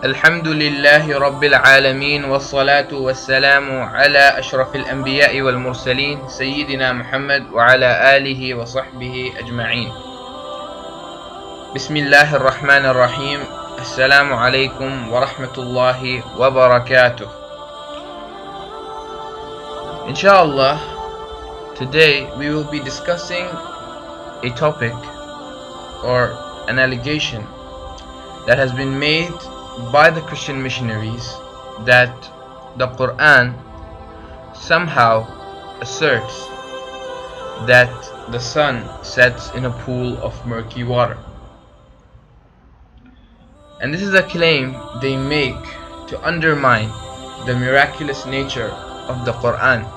الحمد لله رب العالمين والصلاة والسلام على أشرف الأنبياء والمرسلين سيدنا محمد وعلى آله وصحبه أجمعين. بسم الله الرحمن الرحيم. السلام عليكم ورحمة الله وبركاته. Inshallah, today we will be discussing a topic or an allegation that has been made by the Christian missionaries that the Quran somehow asserts that the sun sets in a pool of murky water. And this is a claim they make to undermine the miraculous nature of the Quran.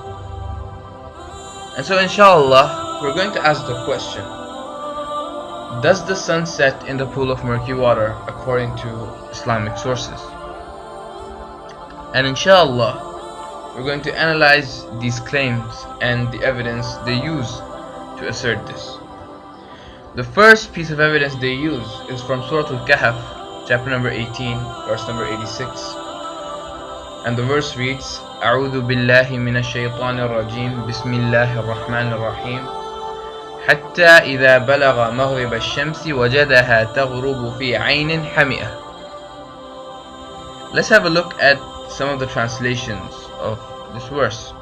And so inshallah, we're going to ask the question: does the sun set in the pool of murky water according to Islamic sources? And inshallah, we're going to analyze these claims and the evidence they use to assert this. The first piece of evidence they use is from Surah Al-Kahf, chapter number 18, verse number 86. And the verse reads, أعوذ بالله من الشيطان الرجيم بسم الله الرحمن الرحيم حتى إذا بلغ مغرب الشمس وجدها تغرب في عين حمئة. Let's have a look at some of the translations of this verse,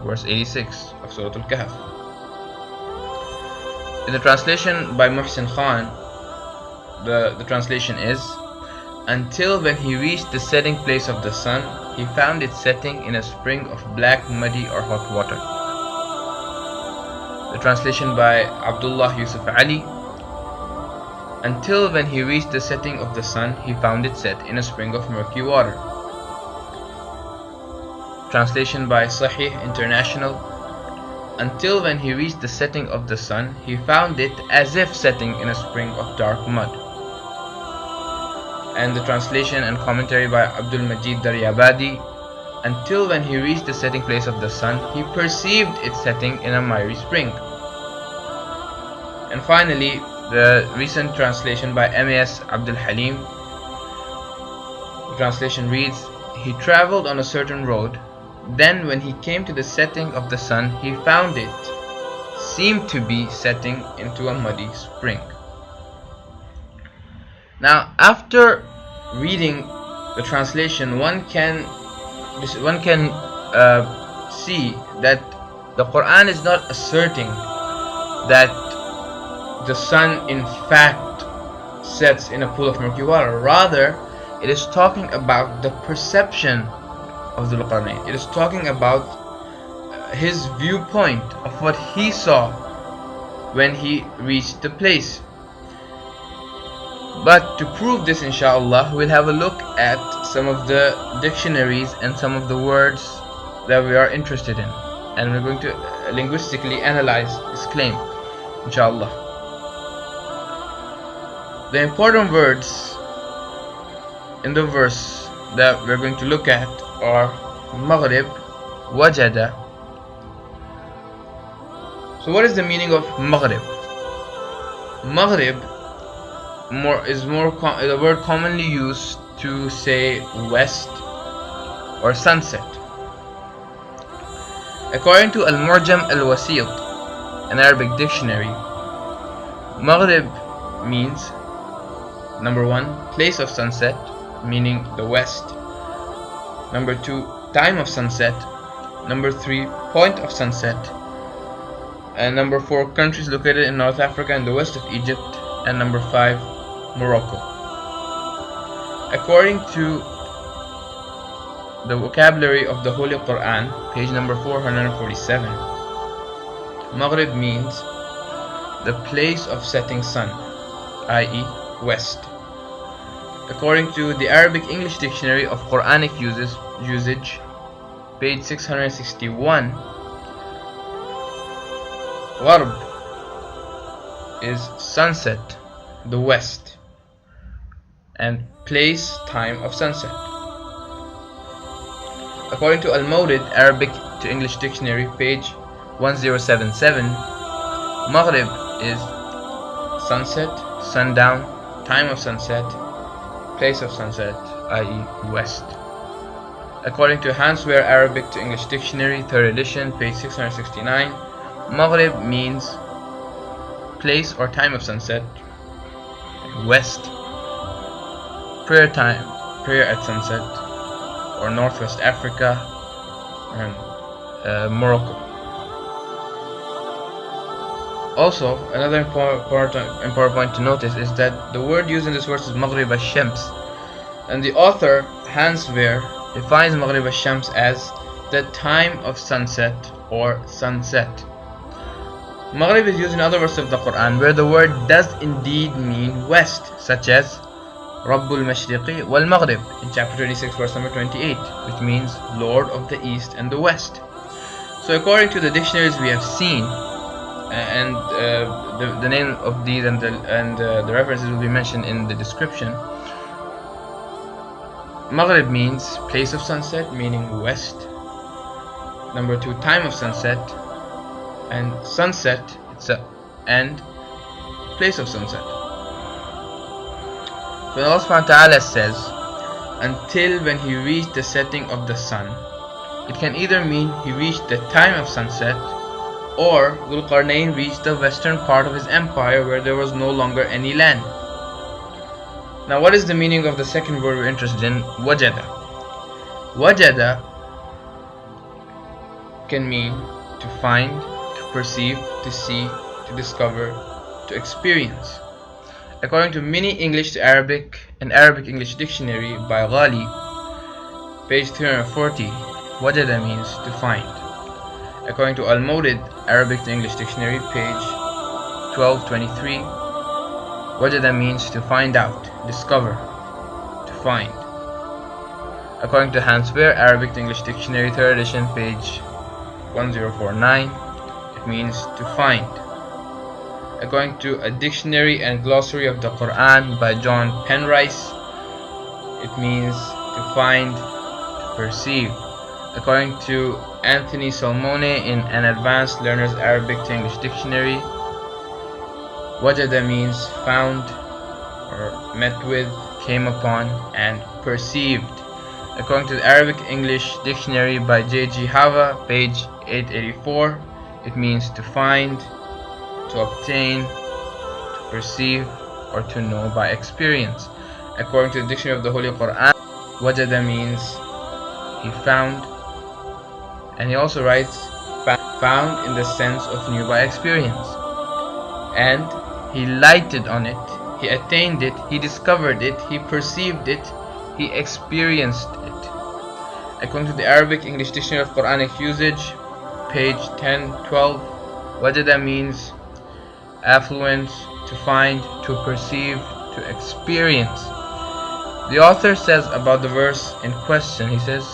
verse 86 of Surah Al-Kahf. In the translation by Muhsin Khan, the translation is, until when he reached the setting place of the sun, he found it setting in a spring of black, muddy or hot water. The translation by Abdullah Yusuf Ali, until when he reached the setting of the sun, he found it set in a spring of murky water. Translation by Sahih International, until when he reached the setting of the sun, he found it as if setting in a spring of dark mud. And the translation and commentary by Abdul Majid Daryabadi, until when he reached the setting place of the sun, he perceived its setting in a miry spring. And finally, the recent translation by M.A.S. Abdul Halim, the translation reads, he traveled on a certain road, then when he came to the setting of the sun, he found it seemed to be setting into a muddy spring. Now, after reading the translation, one can see that the Quran is not asserting that the sun in fact sets in a pool of murky water. Rather, it is talking about the perception of the Qur'an. It is talking about his viewpoint of what he saw when he reached the place. But to prove this, inshallah, we'll have a look at some of the dictionaries and some of the words that we are interested in, and we're going to linguistically analyze this claim, inshallah. The important words in the verse that we're going to look at are Maghrib, Wajada. So what is the meaning of Maghrib? Maghrib is the word commonly used to say west or sunset. According to Al-Mu'jam Al-Wasit, an Arabic dictionary, Maghrib means, number 1, place of sunset, meaning the west. Number 2, time of sunset. Number 3, point of sunset. And number 4, countries located in North Africa and the west of Egypt. And number 5, Morocco. According to the vocabulary of the Holy Quran, page number 447, Maghrib means the place of setting sun, i.e. west. According to the Arabic English Dictionary of Quranic usage, page 661, Gharb is sunset, the west, and place, time of sunset. According to Al-Mawrid Arabic to English Dictionary, page 1077, Maghrib is sunset, sundown, time of sunset, place of sunset, i.e. west. According to Hansware Arabic to English Dictionary, 3rd edition, page 669, Maghrib means place or time of sunset. West, prayer time, prayer at sunset, or Northwest Africa and Morocco. Also, another important point to notice is that the word used in this verse is Maghrib al-Shams, and the author Hansware defines Maghrib al-Shams as the time of sunset or sunset. Maghrib is used in other verses of the Quran where the word does indeed mean west, such as Rabbul Mashriqi wal Maghrib in chapter 26 verse number 28, which means Lord of the East and the West. So according to the dictionaries we have seen, and the name of these and the references will be mentioned in the description, Maghrib means place of sunset, meaning west. Number 2, time of sunset, and sunset and place of sunset. When Allah subhanahu wa ta'ala says until when he reached the setting of the sun, it can either mean he reached the time of sunset, or Dhul Qarnayn reached the western part of his empire where there was no longer any land. Now what is the meaning of the second word we're interested in, wajada? Wajada can mean to find, to perceive, to see, to discover, to experience. According to Mini English to Arabic and Arabic English Dictionary by Ghali, page 340, wajada means to find. According to Al-Mawrid Arabic to English Dictionary, page 1223, wajada means to find out, discover, to find. According to Hansware Arabic to English Dictionary, 3rd edition, page 1049, it means to find. According to a dictionary and glossary of the Quran by John Penrice, it means to find, to perceive. According to Anthony Salmone in an Advanced Learner's Arabic to English Dictionary, wajada means found or met with, came upon, and perceived. According to the Arabic English Dictionary by J.G. Hava, page 884, it means to find, to obtain, to perceive, or to know by experience. According to the Dictionary of the Holy Quran, wajada means he found, and he also writes found in the sense of knew by experience, and he lighted on it, he attained it, he discovered it, he perceived it, he experienced it. According to the Arabic English Dictionary of Quranic Usage, page 1012, wajada means affluence, to find, to perceive, to experience. The author says about the verse in question, he says,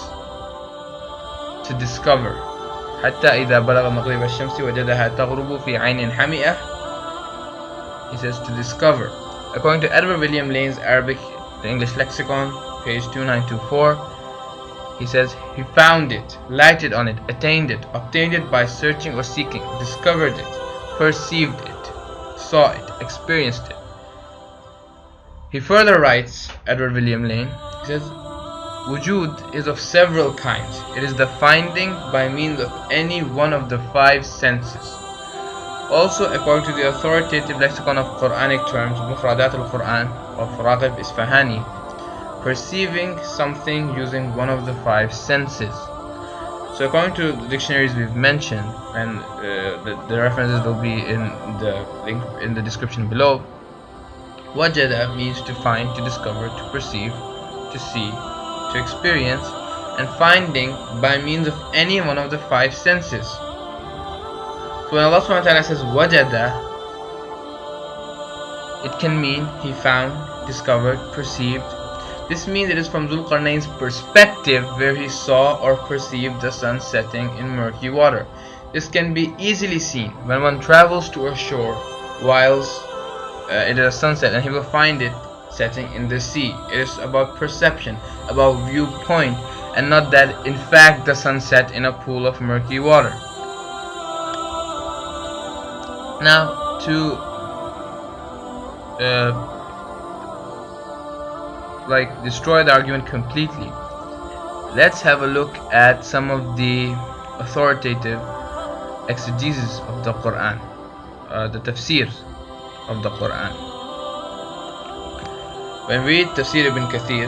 to discover. حتى إذا بلغ مغرب الشمس وجدها تغرب في عين حمئة. He says to discover. According to Edward William Lane's Arabic, the English Lexicon, page 2924, he says he found it, lighted on it, attained it, obtained it by searching or seeking, discovered it, perceived it, saw it, experienced it. He further writes, Edward William Lane, he says, Wujud is of several kinds. It is the finding by means of any one of the 5 senses. Also, according to the authoritative lexicon of Quranic terms, Mufradat al-Quran of Raghib Isfahani, perceiving something using one of the 5 senses. So according to the dictionaries we've mentioned, and the references will be in the link in the description below, wajada means to find, to discover, to perceive, to see, to experience, and finding by means of any one of the 5 senses. So when Allah subhanahu wa ta'ala says wajada, it can mean he found, discovered, perceived. This means it is from Dhul Qarnayn's perspective where he saw or perceived the sun setting in murky water. This can be easily seen when one travels to a shore whilst it is a sunset, and he will find it setting in the sea. It is about perception, about viewpoint, and not that in fact the sun set in a pool of murky water. Now, to like destroy the argument completely. Let's have a look at some of the authoritative exegesis of the Quran, the tafsirs of the Quran. When we read Tafsir Ibn Kathir,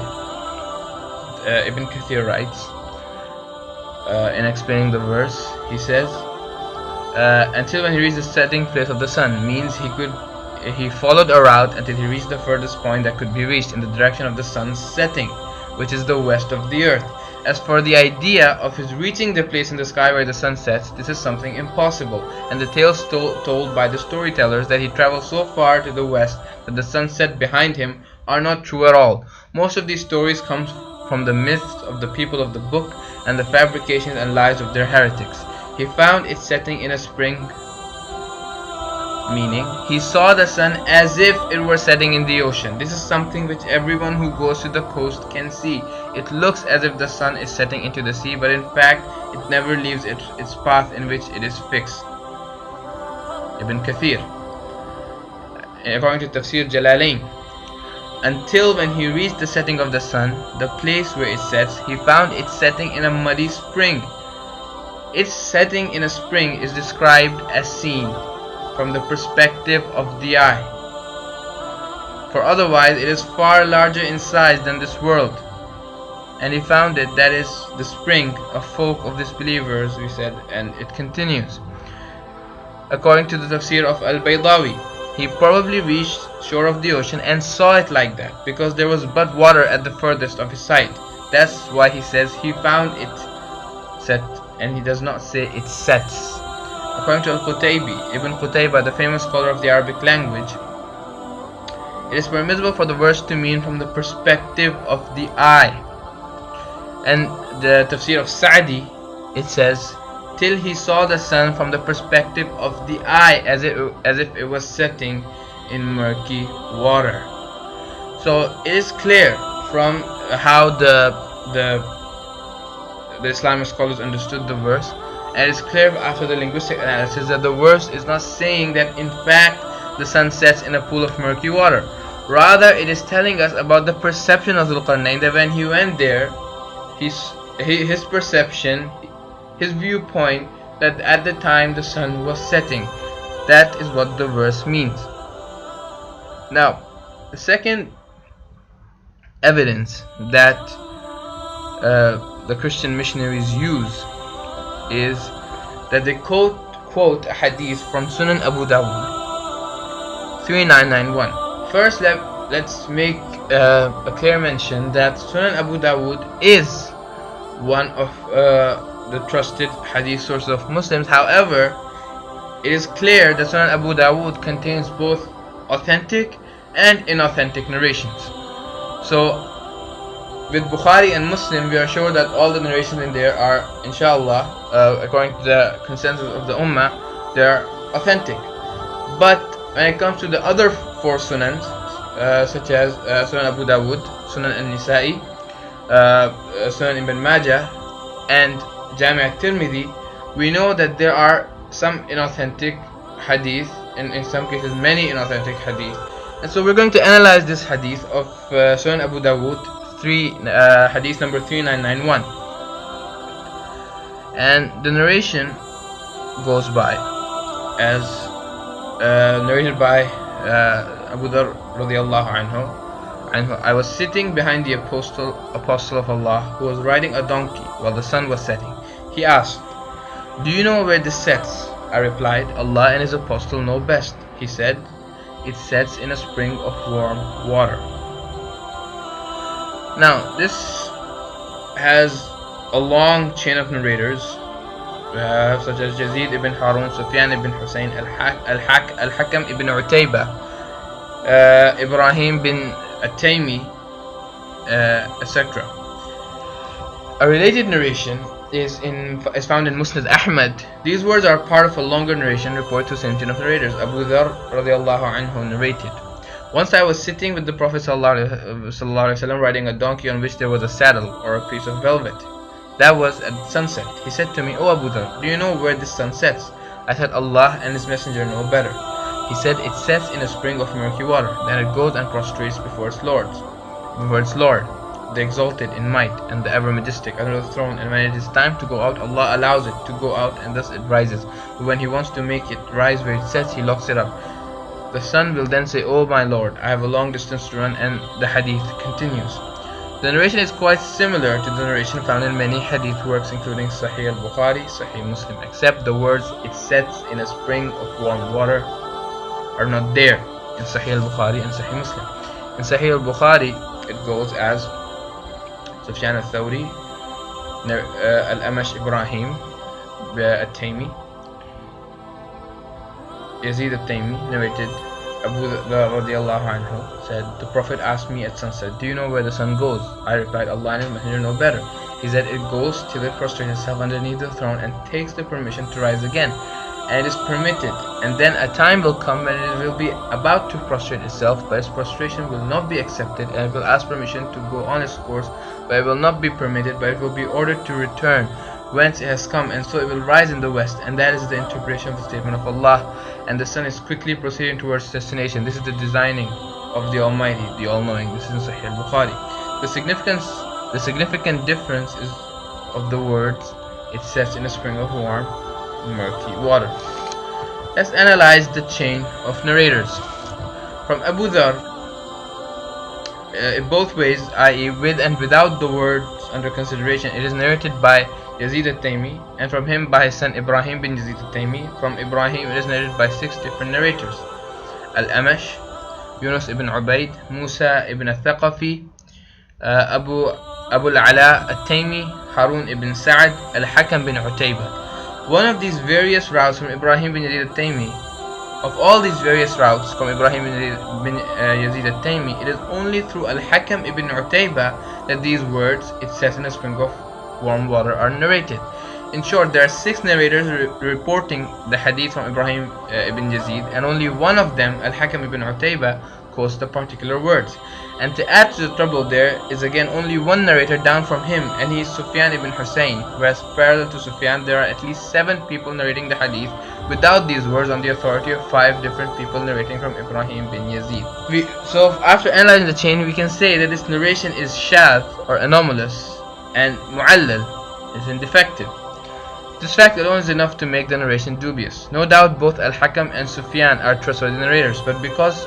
Ibn Kathir writes, in explaining the verse, he says, until when he reached the setting place of the sun, means he followed a route until he reached the furthest point that could be reached in the direction of the sun's setting, which is the west of the earth. As for the idea of his reaching the place in the sky where the sun sets, this is something impossible, and the tales told by the storytellers that he traveled so far to the west that the sun set behind him are not true at all. Most of these stories come from the myths of the people of the book and the fabrications and lies of their heretics. He found its setting in a spring, meaning he saw the sun as if it were setting in the ocean. This is something which everyone who goes to the coast can see. It looks as if the sun is setting into the sea, but in fact it never leaves its path in which it is fixed. Ibn Kathir, according to Tafsir Jalalain, until when he reached the setting of the sun, the place where it sets, he found it setting in a muddy spring. Its setting in a spring is described as seen from the perspective of the eye, for otherwise it is far larger in size than this world. And he found it, that is the spring, a folk of disbelievers, we said, and it continues. According to the tafsir of Al-Baydawi, he probably reached shore of the ocean and saw it like that, because there was but water at the furthest of his sight. That's why he says he found it set, and he does not say it sets. According to Al-Qutaybi, Ibn Qutayba, the famous scholar of the Arabic language, it is permissible for the verse to mean from the perspective of the eye. And the tafsir of Sa'di, it says, till he saw the sun from the perspective of the eye, as if it was setting in murky water. So it is clear from how the Islamic scholars understood the verse, and it is clear after the linguistic analysis that the verse is not saying that in fact the sun sets in a pool of murky water. Rather, it is telling us about the perception of Dhul-Qarnayn, that when he went there, his perception, his viewpoint, that at the time the sun was setting. That is what the verse means. Now, the second evidence that the Christian missionaries use is that they quote a hadith from Sunan Abu Dawud 3991. First, let's make a clear mention that Sunan Abu Dawud is one of the trusted hadith sources of Muslims. However, it is clear that Sunan Abu Dawud contains both authentic and inauthentic narrations. So with Bukhari and Muslim, we are sure that all the narrations in there are, inshallah, according to the consensus of the Ummah, they are authentic. But when it comes to the other four Sunans, such as Sunan Abu Dawud, Sunan al-Nisa'i, Sunan Ibn Majah, and Jami' al-Tirmidhi, we know that there are some inauthentic hadith, and in some cases many inauthentic hadith. And so we're going to analyze this hadith of Sunan Abu Dawud, hadith number 3991. And the narration goes by as narrated by Abu Dharr radiyallahu anhu. I was sitting behind the apostle of Allah, who was riding a donkey while the sun was setting. He asked, "Do you know where this sets?" I replied, "Allah and His apostle know best." He said, "It sets in a spring of warm water." Now, this has a long chain of narrators, such as Yazid ibn Harun, Sufyan ibn Hussein, Al-Hakam ibn Utayba, Ibrahim bin At-Taymi, etc. A related narration is found in Musnad Ahmad. These words are part of a longer narration report to same chain of narrators. Abu Dharr radiyallahu anhu narrated, "Once I was sitting with the Prophet ﷺ riding a donkey on which there was a saddle or a piece of velvet. That was at sunset. He said to me, 'O Abu Dharr, do you know where this sun sets?' I said, 'Allah and His Messenger know better.' He said, 'It sets in a spring of murky water, then it goes and prostrates before its lords.' the words Lord, the exalted in might and the ever majestic under the throne, and when it is time to go out, Allah allows it to go out, and thus it rises. But when He wants to make it rise where it sets, He locks it up. The son will then say, "Oh my Lord, I have a long distance to run," and the hadith continues. The narration is quite similar to the narration found in many hadith works including Sahih al-Bukhari, Sahih Muslim, except the words "it sets in a spring of warm water" are not there in Sahih al-Bukhari and Sahih Muslim. In Sahih al-Bukhari it goes as Sufyan al-Thawri, Al-Amash Ibrahim al-Taymi, Yazid al-Taymi narrated, Abu Dharr radiallahu anhu said, "The Prophet asked me at sunset, 'Do you know where the sun goes?' I replied, 'Allah and His Messenger know better.' He said, 'It goes till it prostrates itself underneath the throne and takes the permission to rise again, and it is permitted. And then a time will come when it will be about to prostrate itself, but its prostration will not be accepted, and it will ask permission to go on its course, but it will not be permitted, but it will be ordered to return whence it has come, and so it will rise in the west.' And that is the interpretation of the statement of Allah, and the sun is quickly proceeding towards destination. This is the designing of the Almighty, the All-Knowing." This is in Sahih al-Bukhari. The significant difference is of the words "it sets in a spring of warm, murky water." Let's analyze the chain of narrators. From Abu Dharr, in both ways, i.e. with and without the words under consideration, it is narrated by Yazid al-Taymi, and from him by his son Ibrahim bin Yazid al-Taymi. From Ibrahim it is narrated by 6 different narrators: Al-Amash, Yunus ibn Ubayd, Musa ibn al-Thaqafi, Abu al-Ala al-Taymi, Harun ibn Sa'ad, Al-Hakam bin Utaybah. One of these various routes from Ibrahim bin Yazid al-Taymi, of all these various routes from Ibrahim bin Yazid al-Taymi, it is only through Al-Hakam ibn Utaybah that these words "it says in a spring of warm water" are narrated. In short, there are 6 narrators reporting the hadith from Ibrahim ibn Yazid, and only one of them, Al-Hakam ibn Utaybah, quotes the particular words. And to add to the trouble, there is again only one narrator down from him, and he is Sufyan ibn Hussein, whereas parallel to Sufyan there are at least 7 people narrating the hadith without these words, on the authority of 5 different people narrating from Ibrahim bin Yazid. So after analyzing the chain, we can say that this narration is shadh or anomalous, and mu'allal is indefective. This fact alone is enough to make the narration dubious. No doubt both Al-Hakam and Sufyan are trustworthy narrators, but because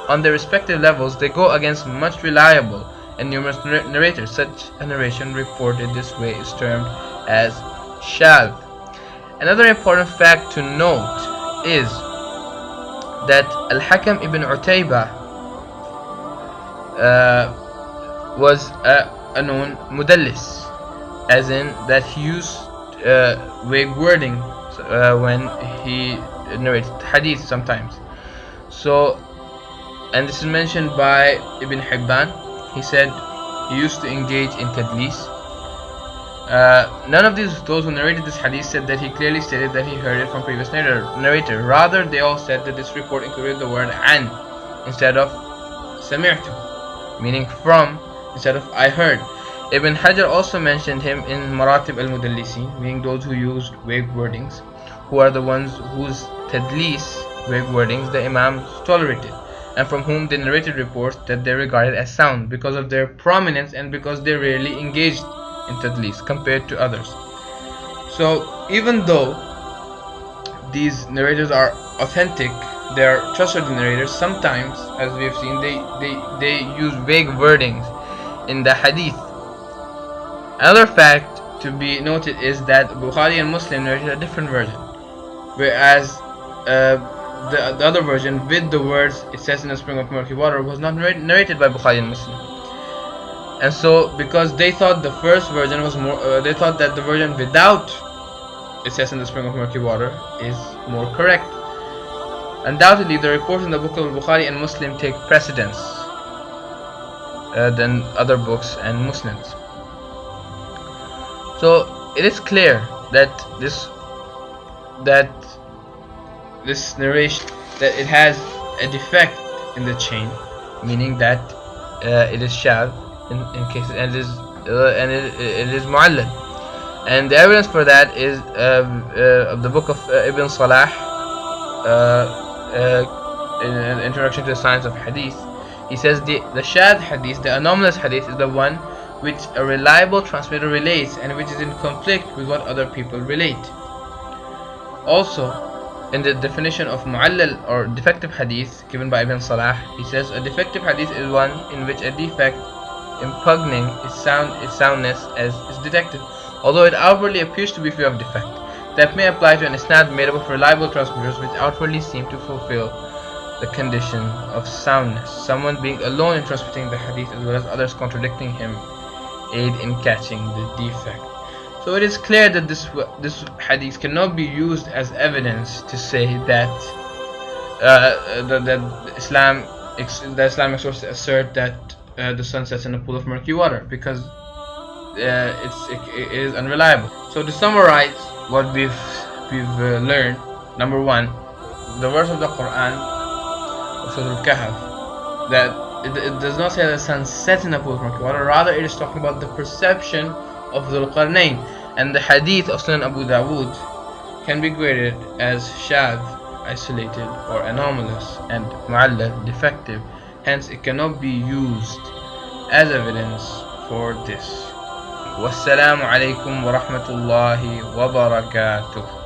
on their respective levels they go against much reliable and numerous narrators, such a narration reported this way is termed as shadh. Another important fact to note is that Al-Hakam ibn Utaybah was a known mudallis, as in that he used vague wording when he narrates hadith sometimes. So, and this is mentioned by Ibn Hibban. He said he used to engage in tadlis. None of those who narrated this hadith said that he clearly stated that he heard it from previous narrator. Rather, they all said that this report included the word an instead of sami'tu, meaning from instead of I heard. Ibn Hajar also mentioned him in Maratib al-Mudallisin, meaning those who used vague wordings, who are the ones whose tadlis, vague wordings, the Imams tolerated, and from whom they narrated reports that they regarded as sound because of their prominence and because they rarely engaged in tadlis compared to others. So even though these narrators are authentic, they are trustworthy narrators, sometimes, as we have seen, they use vague wordings in the hadith. Another fact to be noted is that Bukhari and Muslim narrated a different version, whereas the other version with the words "it says in a spring of murky water" was not narrated by Bukhari and Muslim. And so, because they thought the first version was more, they thought that the version without "it says in the spring of murky water" is more correct. Undoubtedly, the reports in the book of Bukhari and Muslim take precedence than other books and Muslims. So it is clear that this narration, that it has a defect in the chain, meaning that it is shadh in cases, and it is mu'allal. And the evidence for that is of the book of Ibn Salah, in an introduction to the science of hadith. He says the shad hadith, the anomalous hadith, is the one which a reliable transmitter relates and which is in conflict with what other people relate. Also, in the definition of mu'allal or defective hadith given by Ibn Salah, he says a defective hadith is one in which a defect impugning its soundness is detected, although it outwardly appears to be free of defect. That may apply to an isnad made up of reliable transmitters which outwardly seem to fulfill the condition of soundness. Someone being alone in transmitting the hadith as well as others contradicting him aid in catching the defect. So it is clear that this hadith cannot be used as evidence to say that the Islamic sources assert that the sun sets in a pool of murky water, because it is unreliable. So to summarize what we've learned, number one, the verse of the Quran, Surah Al-Kahf, that it does not say that the sun sets in a pool of murky water, rather it is talking about the perception of Dhul Qarnayn, and the hadith of Sunan Abu Dawood can be graded as shadh, isolated or anomalous, and mu'allal, defective. Hence it cannot be used as evidence for this. Wassalamu alaikum wa rahmatullahi wa barakatuh.